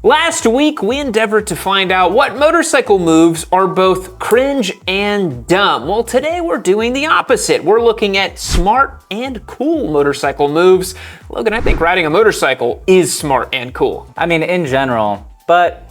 Last week, we endeavored to find out what motorcycle moves are both cringe and dumb. Well, today we're doing the opposite. We're looking at smart and cool motorcycle moves. Logan, I think riding a motorcycle is smart and cool. I mean, in general, but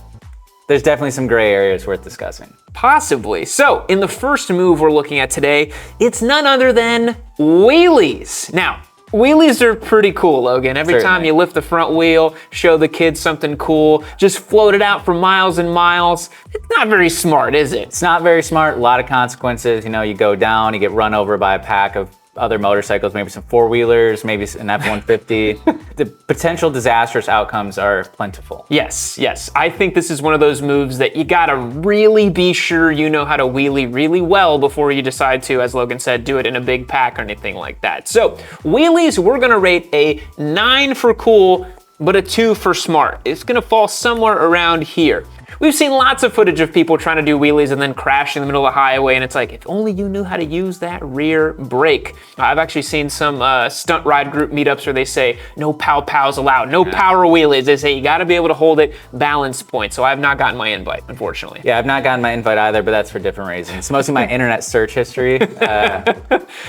there's definitely some gray areas worth discussing. Possibly. So, in the first move we're looking at today, it's none other than wheelies. Now, wheelies are pretty cool, Logan. Every time you lift the front wheel, show the kids something cool, just float it out for miles and miles. It's not very smart, is it? It's not very smart, a lot of consequences. You know, you go down, you get run over by a pack of other motorcycles, maybe some four-wheelers, maybe an F-150. The potential disastrous outcomes are plentiful. Yes. I think this is one of those moves that you gotta really be sure you know how to wheelie really well before you decide to, as Logan said, do it in a big pack or anything like that. So, wheelies, we're gonna rate a 9 for cool, but a 2 for smart. It's gonna fall somewhere around here. We've seen lots of footage of people trying to do wheelies and then crash in the middle of the highway, and it's like, if only you knew how to use that rear brake. I've actually seen some stunt ride group meetups where they say, no pow-pows allowed, no power wheelies. They say you gotta be able to hold it balance point. So I've not gotten my invite, unfortunately. Yeah, I've not gotten my invite either, but that's for different reasons. It's mostly my internet search history. But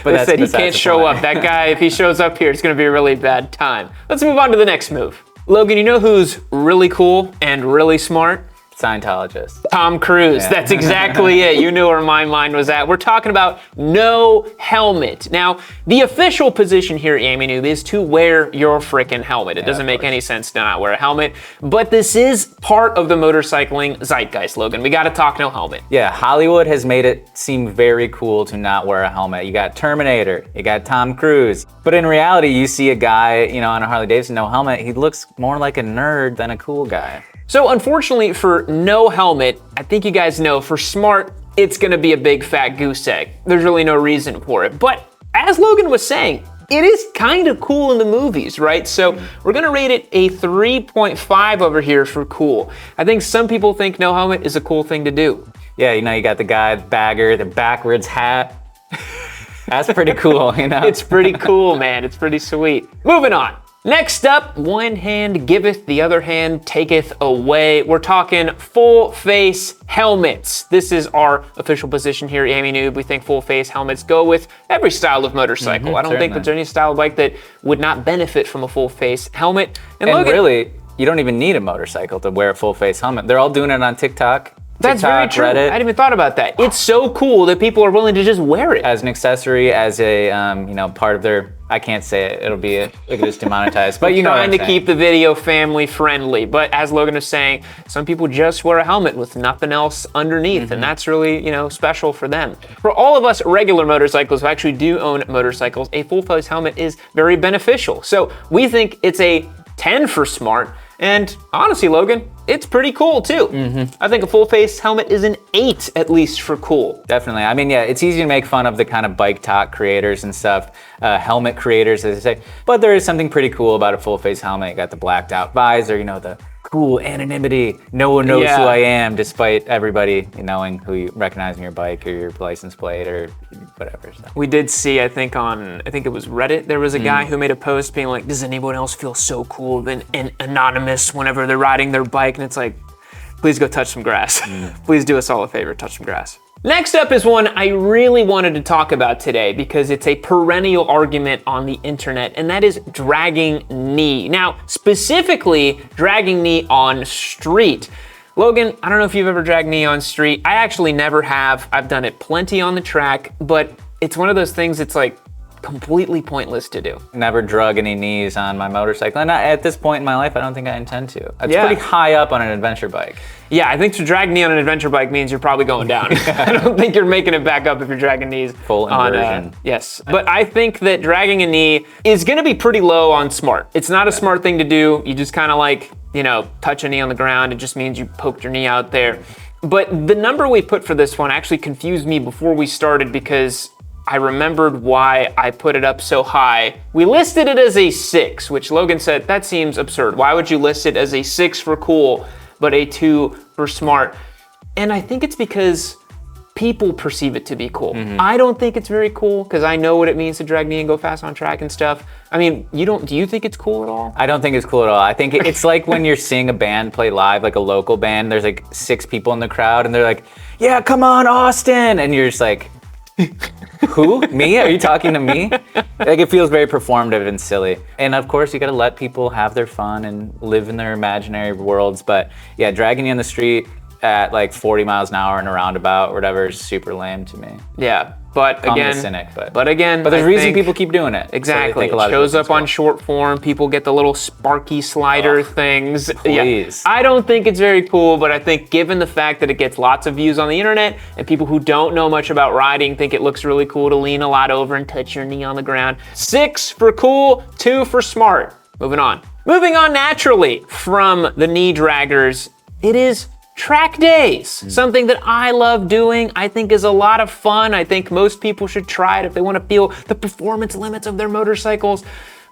they said he can't show up. That guy, if he shows up here, it's gonna be a really bad time. Let's move on to the next move. Logan, you know who's really cool and really smart? Scientologist. Tom Cruise, That's exactly it. You knew where my mind was at. We're talking about no helmet. Now, the official position here at Yami Noob is to wear your frickin' helmet. It doesn't make any sense to not wear a helmet, but this is part of the motorcycling zeitgeist, Logan. We gotta talk no helmet. Yeah, Hollywood has made it seem very cool to not wear a helmet. You got Terminator, you got Tom Cruise, but in reality, you see a guy, on a Harley Davidson, no helmet, he looks more like a nerd than a cool guy. So unfortunately for no helmet, I think you guys know for smart, it's gonna be a big fat goose egg. There's really no reason for it. But as Logan was saying, it is kind of cool in the movies, right? So we're gonna rate it a 3.5 over here for cool. I think some people think no helmet is a cool thing to do. Yeah, you got the guy, the bagger, the backwards hat. That's pretty cool, It's pretty cool, man. It's pretty sweet. Moving on. Next up, one hand giveth, the other hand taketh away. We're talking full face helmets. This is our official position here at Yami Noob. We think full face helmets go with every style of motorcycle. I don't think there's any style of bike that would not benefit from a full face helmet. And really, you don't even need a motorcycle to wear a full face helmet. They're all doing it on TikTok. That's very true. Reddit. I hadn't even thought about that. It's so cool that people are willing to just wear it. As an accessory, as a, part of their, I can't say it, it'll get us demonetized, but trying to keep the video family friendly. But as Logan is saying, some people just wear a helmet with nothing else underneath, and that's really, special for them. For all of us regular motorcyclists who actually do own motorcycles, a full face helmet is very beneficial. So we think it's a 10 for smart. And honestly, Logan, it's pretty cool too. I think a full face helmet is an 8 at least for cool. Definitely. I mean, yeah, it's easy to make fun of the kind of bike talk creators and stuff, helmet creators, as they say. But there is something pretty cool about a full face helmet. You got the blacked out visor, the cool anonymity. No one knows who I am, despite everybody knowing recognizing your bike or your license plate or whatever. So. We did see, I think it was Reddit, there was a guy who made a post being like, does anyone else feel so cool and anonymous whenever they're riding their bike? And it's like, please go touch some grass. Please do us all a favor, touch some grass. Next up is one I really wanted to talk about today because it's a perennial argument on the internet, and that is dragging knee. Now, specifically, dragging knee on street. Logan, I don't know if you've ever dragged knee on street. I actually never have. I've done it plenty on the track, but it's one of those things that's like completely pointless to do. Never drug any knees on my motorcycle. And at this point in my life, I don't think I intend to. It's pretty high up on an adventure bike. Yeah, I think to drag knee on an adventure bike means you're probably going down. I don't think you're making it back up if you're dragging knees. Full inversion. Yes, but I think that dragging a knee is gonna be pretty low on smart. It's not a smart thing to do. You just kind of like, touch a knee on the ground. It just means you poked your knee out there. But the number we put for this one actually confused me before we started because I remembered why I put it up so high. We listed it as a 6, which Logan said, that seems absurd. Why would you list it as a 6 for cool, but a 2 for smart? And I think it's because people perceive it to be cool. I don't think it's very cool because I know what it means to drag knee and go fast on track and stuff. I mean, do you think it's cool at all? I don't think it's cool at all. I think it's like when you're seeing a band play live, like a local band, there's like 6 people in the crowd and they're like, yeah, come on, Austin. And you're just like, who? Me? Are you talking to me? Like, it feels very performative and silly. And of course, you gotta let people have their fun and live in their imaginary worlds. But yeah, dragging you in the street at like 40 miles an hour in a roundabout or whatever is super lame to me. Yeah, but I'm again, the cynic, but there's a reason people keep doing it. Exactly. So it shows up on short form. People get the little sparky slider things. Please. Yeah. I don't think it's very cool, but I think given the fact that it gets lots of views on the internet and people who don't know much about riding think it looks really cool to lean a lot over and touch your knee on the ground. 6 for cool, 2 for smart. Moving on. Moving on naturally from the knee draggers, it is track days, something that I love doing, I think is a lot of fun. I think most people should try it if they want to feel the performance limits of their motorcycles.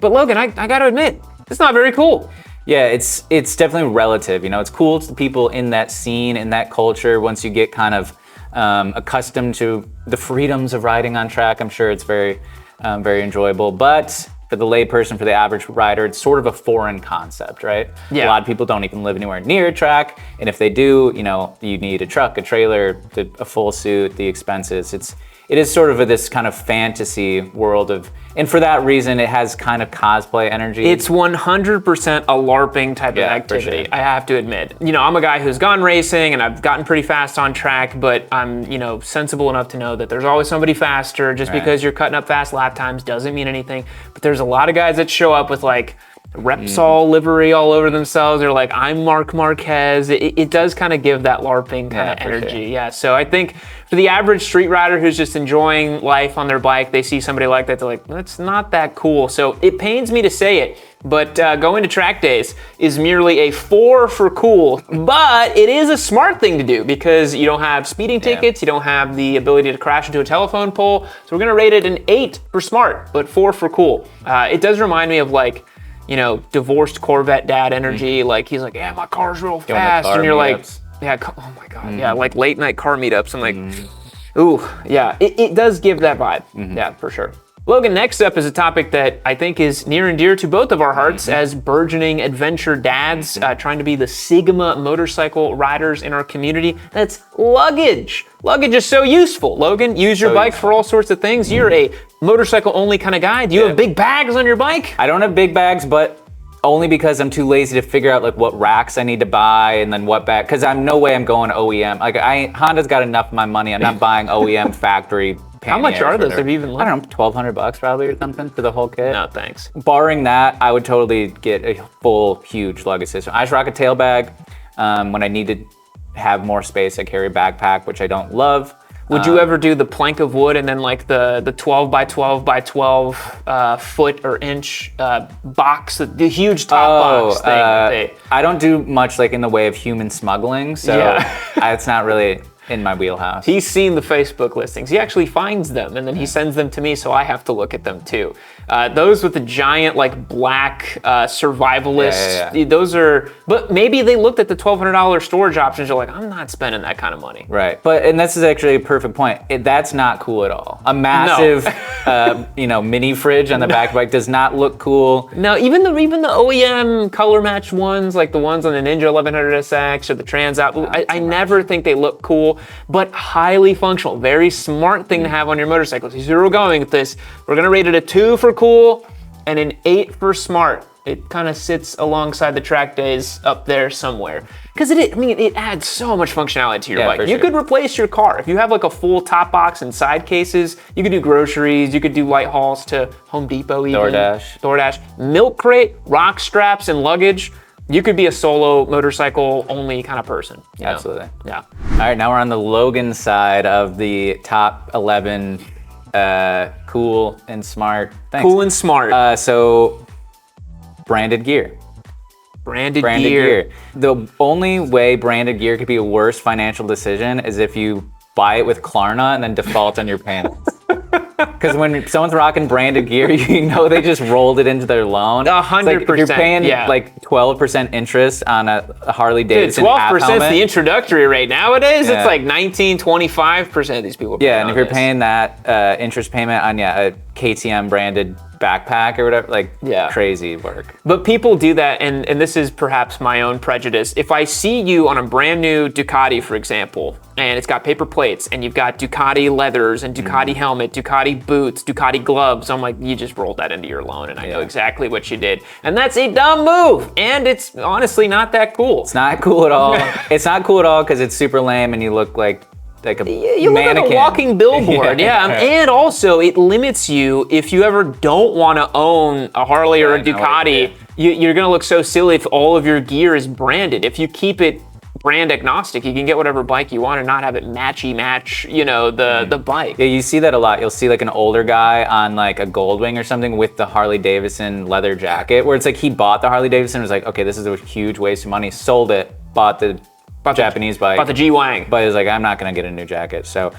But Logan, I gotta admit, it's not very cool. Yeah, it's definitely relative. You know, it's cool to people in that scene, in that culture. Once you get kind of accustomed to the freedoms of riding on track, I'm sure it's very enjoyable. But for the layperson, for the average rider, it's sort of a foreign concept, right? Yeah. A lot of people don't even live anywhere near a track, and if they do, you know, you need a truck, a trailer, a full suit, the expenses. It is sort of this kind of fantasy world and for that reason, it has kind of cosplay energy. It's 100% a LARPing type of activity, for sure. I have to admit. You know, I'm a guy who's gone racing and I've gotten pretty fast on track, but I'm, you know, sensible enough to know that there's always somebody faster. Just because you're cutting up fast lap times doesn't mean anything. But there's a lot of guys that show up with like Repsol livery all over themselves. They're like, I'm Mark Marquez. It does kind of give that LARPing kind of energy. Sure. Yeah, so I think for the average street rider who's just enjoying life on their bike, they see somebody like that, they're like, that's not that cool. So it pains me to say it, but going to track days is merely a 4 for cool, but it is a smart thing to do because you don't have speeding tickets, you don't have the ability to crash into a telephone pole. So we're gonna rate it an 8 for smart, but 4 for cool. It does remind me of like, you know, divorced Corvette dad energy. Like he's like, yeah, my car's real fast. And you're like, yeah, oh my God. Yeah, like late night car meetups. I'm like, ooh, yeah, it does give that vibe. Yeah, for sure. Logan, next up is a topic that I think is near and dear to both of our hearts as burgeoning adventure dads trying to be the Sigma motorcycle riders in our community. That's luggage. Luggage is so useful. Logan, use your bike for all sorts of things. You're a motorcycle only kind of guy. Do you have big bags on your bike? I don't have big bags, but only because I'm too lazy to figure out like what racks I need to buy and then what bag, because I'm no way I'm going OEM. Like Honda's got enough of my money. I'm not buying OEM factory. How much are those? Have you even looked? I don't know, $1,200 probably or something for the whole kit. No, thanks. Barring that, I would totally get a full, huge luggage system. I just rock a tail bag. When I need to have more space, I carry a backpack, which I don't love. Would you ever do the plank of wood and then like the 12 by 12 by 12 foot or inch box, the huge top box thing? I don't do much like in the way of human smuggling, so it's not really in my wheelhouse. He's seen the Facebook listings. He actually finds them and then he sends them to me, so I have to look at them too. Those with the giant like black survivalists, those are, but maybe they looked at the $1,200 storage options. You're like, I'm not spending that kind of money. Right, and this is actually a perfect point. That's not cool at all. A massive, mini fridge on the back bike does not look cool. No, even the OEM color match ones, like the ones on the Ninja 1100SX or the Trans Out, I never think they look cool, but highly functional. Very smart thing to have on your motorcycle. So we're going with this. We're gonna rate it a 2 for cool and an 8 for smart. It kind of sits alongside the track days up there somewhere. Because it adds so much functionality to your bike. You could replace your car. If you have like a full top box and side cases, you could do groceries, you could do light hauls to Home Depot even. DoorDash. Milk crate, rock straps, and luggage. You could be a solo motorcycle only kind of person. Absolutely. Yeah. All right, now we're on the Logan side of the top 11 cool and smart. Thanks. Cool and smart. So branded gear. Branded gear. The only way branded gear could be a worse financial decision is if you buy it with Klarna and then default on your payments. Because when someone's rocking branded gear, you know they just rolled it into their loan. 100%. If you're paying like 12% interest on a Harley Davidson 12% is helmet, the introductory rate. Nowadays, it's like 19, 25% of these people. Yeah, and if you're paying that interest payment on a KTM branded backpack or whatever, like crazy work. But people do that, and this is perhaps my own prejudice. If I see you on a brand new Ducati, for example, and it's got paper plates, and you've got Ducati leathers and Ducati helmet, Ducati boots, Ducati gloves, I'm like, you just rolled that into your loan, and I know exactly what you did. And that's a dumb move, and it's honestly not that cool. It's not cool at all. It's not cool at all because it's super lame, and you look like a you mannequin. look like a walking billboard, and also it limits you if you ever don't want to own a Harley or a Ducati. You're gonna look so silly if all of your gear is branded. If you keep it brand agnostic, you can get whatever bike you want and not have it match, the bike. Yeah, you see that a lot. You'll see like an older guy on like a Goldwing or something with the Harley Davidson leather jacket, where it's like he bought the Harley Davidson and was like, okay, this is a huge waste of money, sold it, bought the Japanese bike. Bought the G-Wang. But he's like, I'm not gonna get a new jacket. So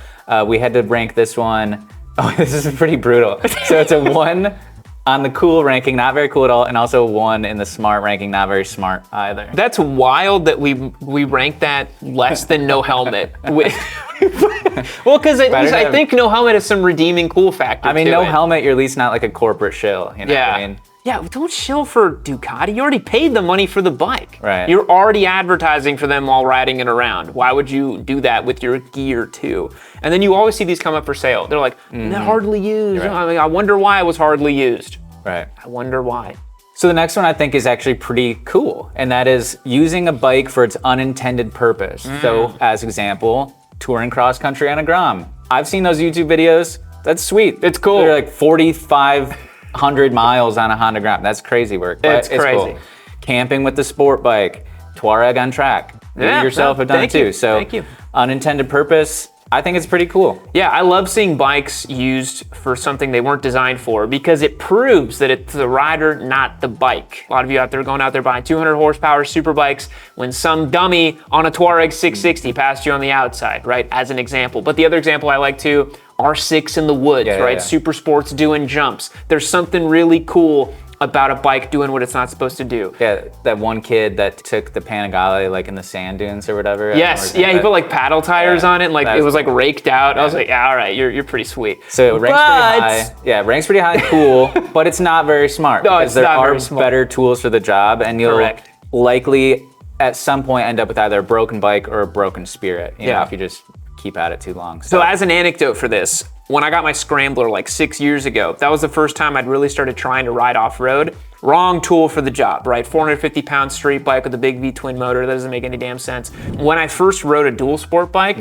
we had to rank this one. Oh, this is pretty brutal. So it's a 1 on the cool ranking, not very cool at all, and also 1 in the smart ranking, not very smart either. That's wild that we ranked that less than no helmet. Well, because at least I think no helmet has some redeeming cool factor. I mean, no helmet, you're at least not like a corporate shill. You know what I mean? Yeah, don't shill for Ducati. You already paid the money for the bike. Right. You're already advertising for them while riding it around. Why would you do that with your gear too? And then you always see these come up for sale. They're like, hardly used. Right. I mean, I wonder why it was hardly used. Right. I wonder why. So the next one I think is actually pretty cool, and that is using a bike for its unintended purpose. So as example, touring cross country on a Grom. I've seen those YouTube videos. That's sweet. It's cool. They're like 4,500 miles on a Honda Grom. That's crazy work. It's crazy. Cool. Camping with the sport bike, Touareg on track. You yourself have done it too. So thank you. Unintended purpose, I think it's pretty cool. Yeah, I love seeing bikes used for something they weren't designed for because it proves that it's the rider, not the bike. A lot of you out there going out there buying 200 horsepower super bikes when some dummy on a Touareg 660 passed you on the outside, right? As an example. But the other example I like too, R6 in the woods, right? Super sports doing jumps. There's something really cool about a bike doing what it's not supposed to do. Yeah, that one kid that took the Panigale like in the sand dunes or whatever. Yes, he put like paddle tires on it and like it was like raked out. I was like, all right, you're pretty sweet. So it ranks pretty high. Yeah, it ranks pretty high, cool, but it's not very smart. No, it's there not are very smart. better tools for the job, and you'll likely at some point end up with either a broken bike or a broken spirit. You know, if you just keep at it too long. So as an anecdote for this, when I got my Scrambler like 6 years ago, that was the first time I'd really started trying to ride off-road. Wrong tool for the job, right? 450-pound street bike with a big V-twin motor. That doesn't make any damn sense. When I first rode a dual sport bike,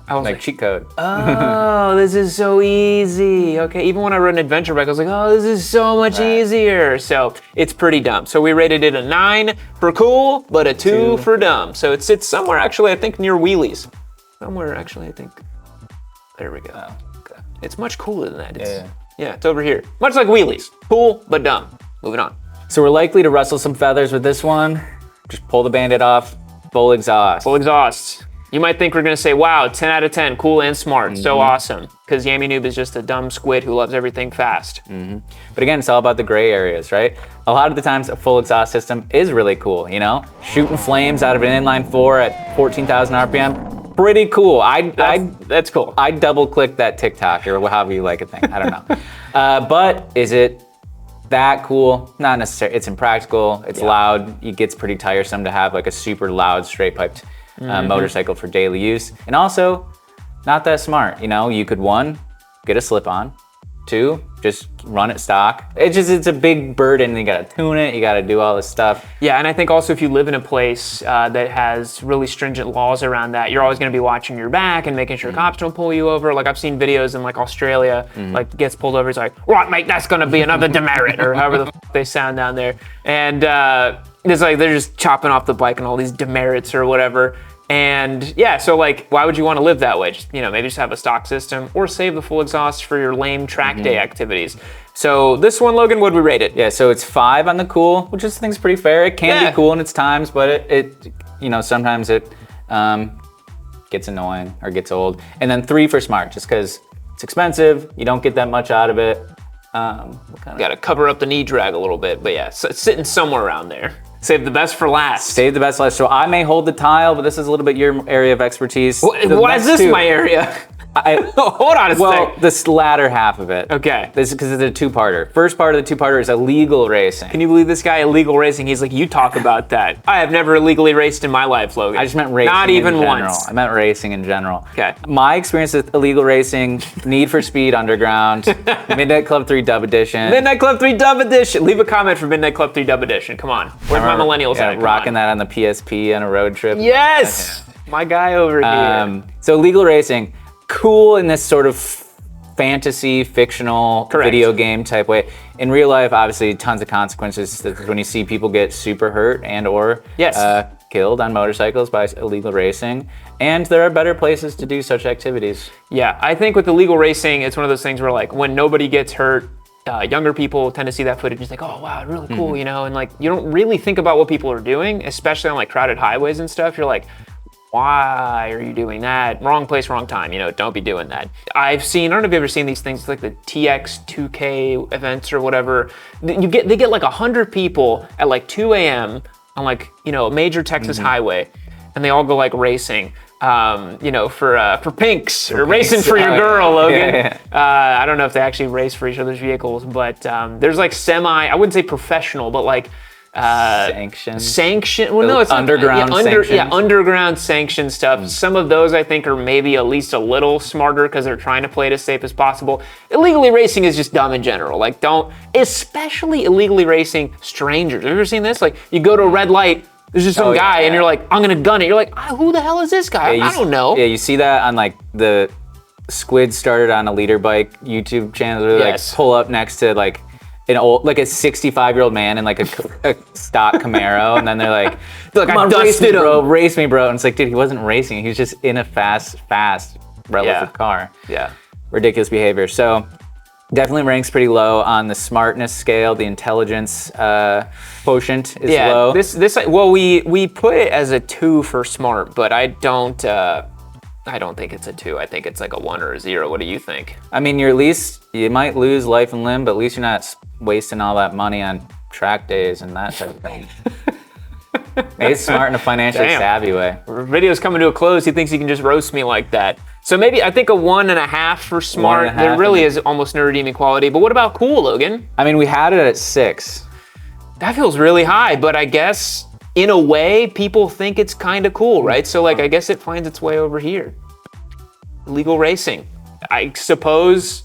I was like, cheat code. Oh, this is so easy. Okay, even when I rode an adventure bike, I was like, oh, this is so much easier. So it's pretty dumb. So we rated it a 9 for cool, but a 2 for dumb. So it sits somewhere actually, I think near Wheelies. Somewhere actually, I think. There we go. Oh, okay. It's much cooler than that. Yeah, it's over here. Much like Wheelies. Cool, but dumb. Moving on. So we're likely to rustle some feathers with this one. Just pull the Band-Aid off. Full exhaust. Full exhaust. You might think we're gonna say, wow, 10 out of 10, cool and smart, so awesome. Because Yami Noob is just a dumb squid who loves everything fast. But again, it's all about the gray areas, right? A lot of the times a full exhaust system is really cool, you know? Shooting flames out of an inline 4 at 14,000 RPM. Pretty cool. That's cool. I double click that TikTok or however you like a thing. I don't know. But is it that cool? Not necessarily. It's impractical. It's loud. It gets pretty tiresome to have like a super loud straight piped motorcycle for daily use. And also not that smart. You know, you could 1, get a slip on, 2, just run it stock. It's a big burden. You gotta tune it, you gotta do all this stuff. Yeah, and I think also if you live in a place that has really stringent laws around that, you're always gonna be watching your back and making sure cops don't pull you over. Like I've seen videos in like Australia, like gets pulled over, it's like, right mate, that's gonna be another demerit, or however the they sound down there. And it's like they're just chopping off the bike and all these demerits or whatever. And yeah, so like, why would you want to live that way? Just, you know, maybe just have a stock system or save the full exhaust for your lame track day activities. So this one, Logan, what'd we rate it? Yeah, so it's 5 on the cool, which I think is pretty fair. It can be cool in its times, but it you know, sometimes it gets annoying or gets old. And then 3 for smart, just because It's expensive. You don't get that much out of it. Got to cover up the knee drag a little bit, but yeah, so it's sitting somewhere around there. Save the best for last. Save the best for last. So I may hold the tile, but this is a little bit your area of expertise. Why is this my area? Hold on a sec. Well, this latter half of it. Okay. This is because it's a two-parter. First part of the two-parter is illegal racing. Can you believe this guy illegal racing? He's like, you talk about that. I have never illegally raced in my life, Logan. I just meant racing. Not even in general. once. I meant racing in general. Okay. My experience with illegal racing: Need for Speed Underground, Midnight Club 3 Dub Edition. Midnight Club 3 Dub Edition. Leave a comment for Midnight Club 3 Dub Edition. Come on. Where's my millennials at? Come rocking on. that on the PSP on a road trip. Yes! My guy over here. So illegal racing, cool in this sort of fantasy, fictional video game type way. In real life, obviously, tons of consequences. When you see people get super hurt and or killed on motorcycles by illegal racing. And there are better places to do such activities. Yeah, I think with illegal racing, it's one of those things where like when nobody gets hurt, younger people tend to see that footage and think, oh wow, really cool, you know, and like you don't really think about what people are doing, especially on like crowded highways and stuff. You're like, why are you doing that? Wrong place, wrong time, you know, don't be doing that. I don't know if you've ever seen these things like the TX2K events or whatever. They get like 100 people at like 2 a.m. on like, you know, a major Texas highway, and they all go like racing. You know, for pinks or racing for your girl, Logan. I don't know if they actually race for each other's vehicles, but there's like I wouldn't say professional, but like sanction. Well, no, it's underground. Underground sanction stuff. Some of those I think are maybe at least a little smarter because they're trying to play it as safe as possible. Illegally racing is just dumb in general. Like, especially illegally racing strangers. Have you ever seen this? Like, you go to a red light. There's just some guy, and you're like, I'm gonna gun it. You're like, who the hell is this guy? I don't know. Yeah, you see that on like the Squid started on a leader bike YouTube channel where they like pull up next to like an old, like a 65-year-old man in like a stock Camaro, and then they're like, come on, race me, bro. Race me, bro. And it's like, dude, he wasn't racing. He was just in a fast relative car. Yeah. Ridiculous behavior. So definitely ranks pretty low on the smartness scale. The intelligence quotient is low. Well, we put it as a 2 for smart, but I don't think it's a 2. I think it's like a 1 or a 0. What do you think? I mean, you might lose life and limb, but at least you're not wasting all that money on track days and that type of thing. It's smart in a financially savvy way. Our video's coming to a close. He thinks he can just roast me like that. So maybe I think a 1.5 for smart. There really is almost no redeeming quality. But what about cool, Logan? I mean, we had it at 6. That feels really high, but I guess in a way, people think it's kind of cool, right? So like, I guess it finds its way over here. Illegal racing. I suppose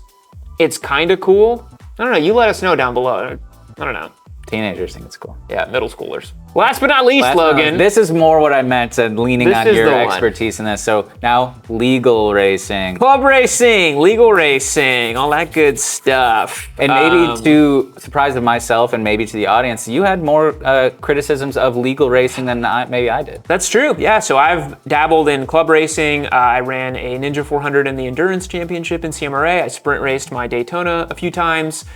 it's kind of cool. I don't know. You let us know down below. I don't know. Teenagers think it's cool. Yeah, middle schoolers. Last but not least, Logan. This is more what I meant, leaning on your expertise in this. So now, legal racing. Club racing, legal racing, all that good stuff. And maybe to surprise of myself and maybe to the audience, you had more criticisms of legal racing than maybe I did. That's true, yeah. So I've dabbled in club racing. I ran a Ninja 400 in the Endurance Championship in CMRA. I sprint raced my Daytona a few times,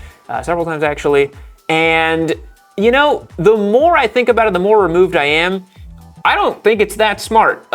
several times actually. And, you know, the more I think about it, the more removed I am. I don't think it's that smart.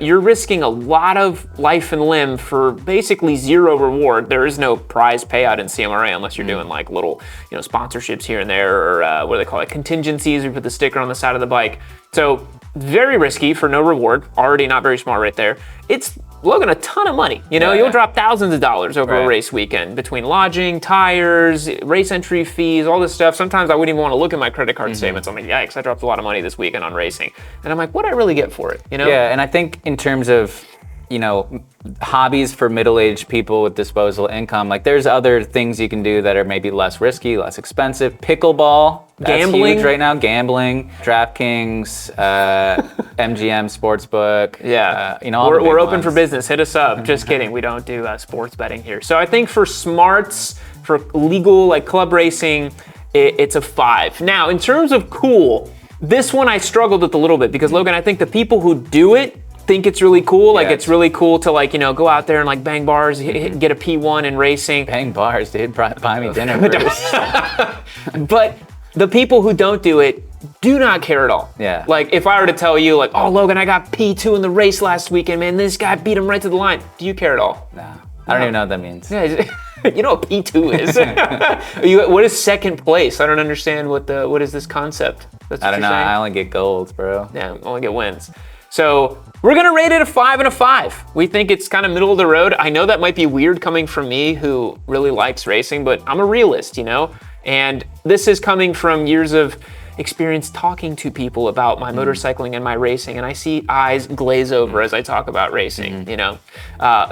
You're risking a lot of life and limb for basically zero reward. There is no prize payout in CMRA unless you're doing like little, you know, sponsorships here and there, or what do they call it? Contingencies. You put the sticker on the side of the bike. So very risky for no reward. Already not very smart right there. It's, Logan, a ton of money. You know, you'll drop thousands of dollars over a race weekend between lodging, tires, race entry fees, all this stuff. Sometimes I wouldn't even want to look at my credit card statements. I'm like, yikes, I dropped a lot of money this weekend on racing. And I'm like, what do I really get for it? You know? Yeah, and I think in terms of, you know, hobbies for middle-aged people with disposable income, like there's other things you can do that are maybe less risky, less expensive. Pickleball, gambling that's huge right now. Gambling, DraftKings, MGM Sportsbook. Yeah, you know, we're open for business. Hit us up. Just kidding. We don't do sports betting here. So I think for smarts, for legal like club racing, it's a 5. Now in terms of cool, this one I struggled with a little bit because Logan, I think the people who do it think it's really cool. Like it's really cool to like, you know, go out there and like bang bars, get a P1 in racing. Bang bars, dude. Buy me dinner first. But the people who don't do it do not care at all. Yeah. Like if I were to tell you like, oh Logan, I got P2 in the race last weekend, man, this guy beat him right to the line. Do you care at all? No. I don't even know what that means. Yeah, you know what P2 is. What is second place? I don't understand what is this concept. That's what I don't know. you're saying? I only get golds, bro. Yeah, only get wins. So we're gonna rate it a 5 and a 5. We think it's kind of middle of the road. I know that might be weird coming from me who really likes racing, but I'm a realist, you know? And this is coming from years of experience talking to people about my motorcycling and my racing, and I see eyes glaze over as I talk about racing, you know?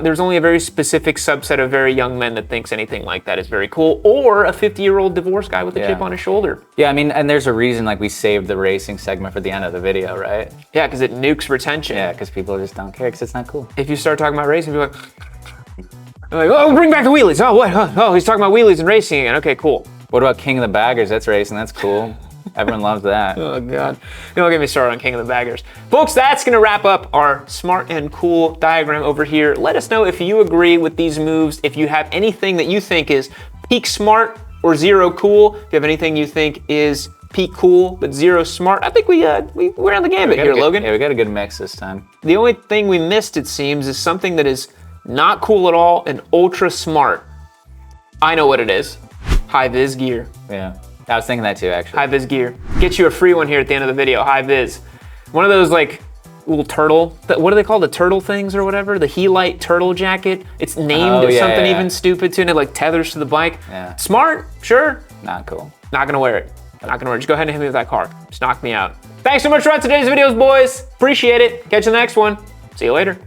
There's only a very specific subset of very young men that thinks anything like that is very cool, or a 50-year-old divorced guy with a chip on his shoulder. Yeah, I mean, and there's a reason like we saved the racing segment for the end of the video, right? Yeah, because it nukes retention. Yeah, because people just don't care because it's not cool. If you start talking about racing, people are like, oh, bring back the wheelies. Oh, what? Oh, he's talking about wheelies and racing again. Okay, cool. What about King of the Baggers? That's racing. That's cool. Everyone loves that. Oh, God. Don't get me started on King of the Baggers. Folks, that's going to wrap up our smart and cool diagram over here. Let us know if you agree with these moves, if you have anything that you think is peak smart or zero cool, if you have anything you think is peak cool but zero smart. I think we're on the gambit here, Logan. Yeah, we got a good mix this time. The only thing we missed, it seems, is something that is not cool at all and ultra smart. I know what it is. High vis gear. Yeah. I was thinking that too, actually. High vis gear. Get you a free one here at the end of the video. High vis. One of those like little turtle, what do they call the turtle things or whatever? The Helite turtle jacket. It's named something even stupid too, and it like tethers to the bike. Yeah. Smart, sure. Not cool. Not gonna wear it. Not gonna wear it. Just go ahead and hit me with that car. Just knock me out. Thanks so much for watching today's videos, boys. Appreciate it. Catch you in the next one. See you later.